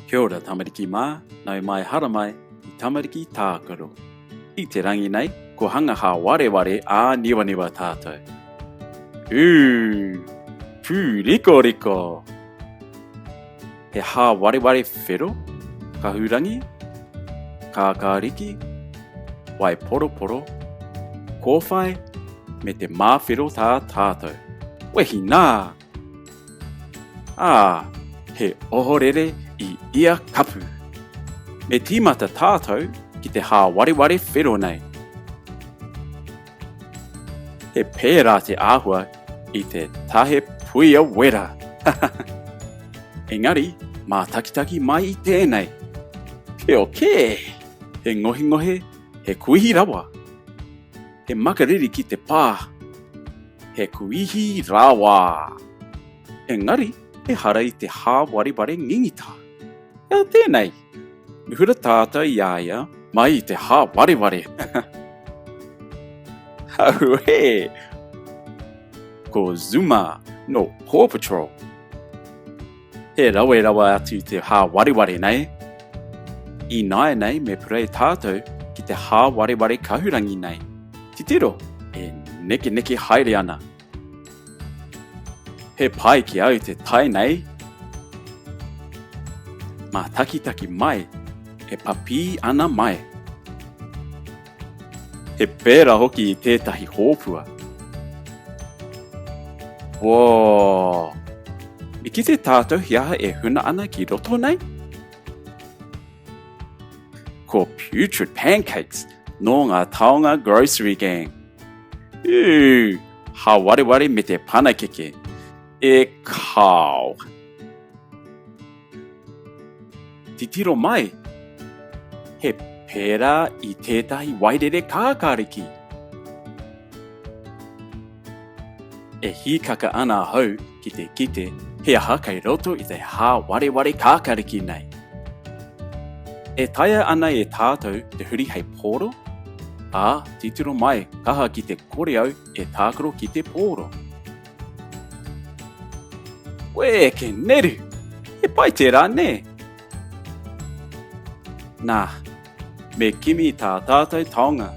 Kia ora tamariki mā, nau mai hara mai I tamariki tākaro. I te rangi nei, ko hanga ha wareware a niwa tātou. Pū riko riko. He ha wareware whero, ka hurangi, ka kāriki, wai poro poro, kōwhai, me te māwhero tā tātou. Wehi nā! He ohorere I ia kapu. Me tīmata tātou ki te hā wareware whero nei. He pērā te āhua I te tahe puia wera. Engari, mā takitaki mai I tēnei. He oke, he ngohi ngohe, he kuihi rawa. He makariri ki te pā. He kuihi rawa. Engari, he hara I te hā wareware ngingita. Ea tēnei, mihura tātou iaia mai I te hā wareware. Hauhe! Ko Zuma no Paw Patrol. He rawa atu te hā wareware nei. I nai nei me purei tātou ki te hā wareware kahurangi nei. Titiro, e neke haere ana. He pai ki au te tai nei. Mā taki mai, e papi ana mai. He pērā hoki I tētahi hōpua. Wō! I ki te tātou hiaha e huna ana ki roto nei? Ko putrid pancakes no ngā taonga grocery gang. Ha wareware me te panakeke. E kāu. Titiro mai. He pērā I tētahi wairere kākāriki. E hikaka ana hau ki te kite he aha kai roto I te hā wareware kākāriki nei. E taia ana e tātou te huri hei pōro, titiro mai kaha ki te kore au e tākaro ki te pōro. Wē, ke neru! He pai tērā ne! Nā, me kimi tā tātou taonga.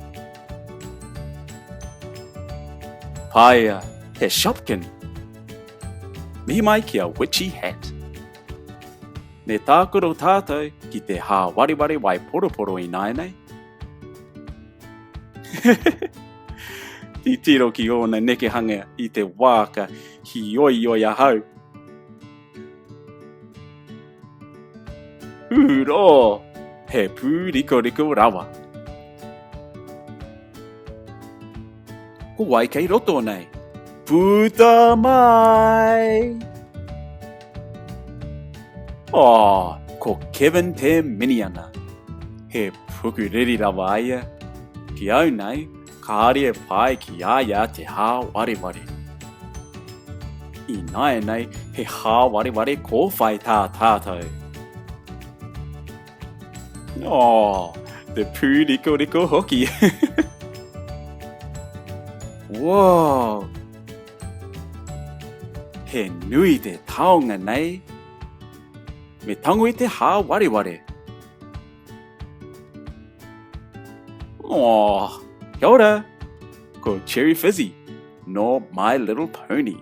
Paia, he Shopkin. Mihi mai ki a witchy hat. Me tākaro tātou ki te hā wareware wai poroporo I nai nei. Titiro ki ona nekehanga I te wāka hi oi ahau. Uro! He pū riko rawa. Ko wai kei roto nei. Puta mai! Ko Kevin te mini ana. He pukuriri rawa aia. Ki au nei, kāre e pai ki aia te hā wareware. I nai nei, he hā wareware kōwhai tā tātou. The pū riko hoki. Whoa! He nui te taonga nei. Me tango I te hā wareware. Kia ora. Ko Cherry Fizzy no My Little Pony.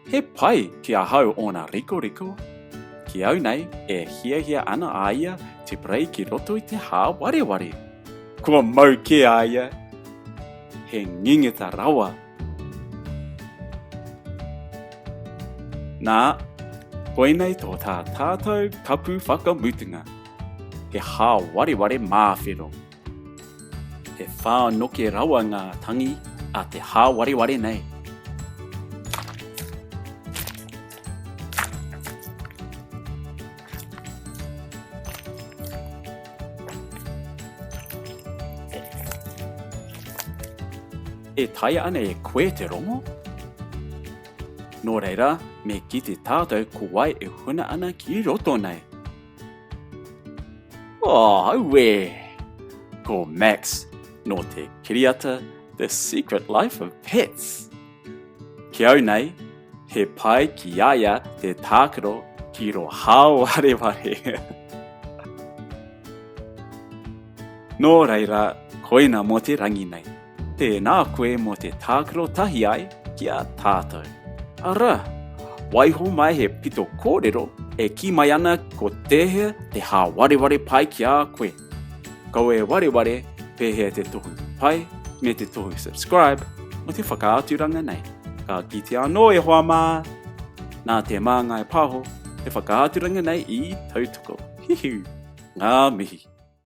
He pai ki a hau ona riko. Ki au nei e hia ana aia te prei ki roto I te hā wareware. Kua mau ke aia. He ngingita rawa. Nā, koinei tō tā tātou kapu whakamutunga. He hā wareware māwhero. He whānoke rawa ngā tangi a te hā wareware nei. E taia ana e koe te rongo? Nō reira, me ki te tātou ko wai e huna ana ki roto nei. Auwe! Ko Max, no te kiriata, The Secret Life of Pets. Ki au nei, he pai ki aia te tākaro ki ro hāwareware. No raira koina mo te rangi nei. Tēnā koe mo te tākaro tahi ai kia tātou. Ara, waiho mai he pito kōrero e ki mai ana ko tehe te hā wareware pai ki a koe. Kau e wareware pēhea te tohu pai me te tohu subscribe mo te whakaaturanga nei. Ka ki te anō e hoa mā, nā te māngai pāho, te whakaaturanga nei I tautoko. Hihi, ngā mihi.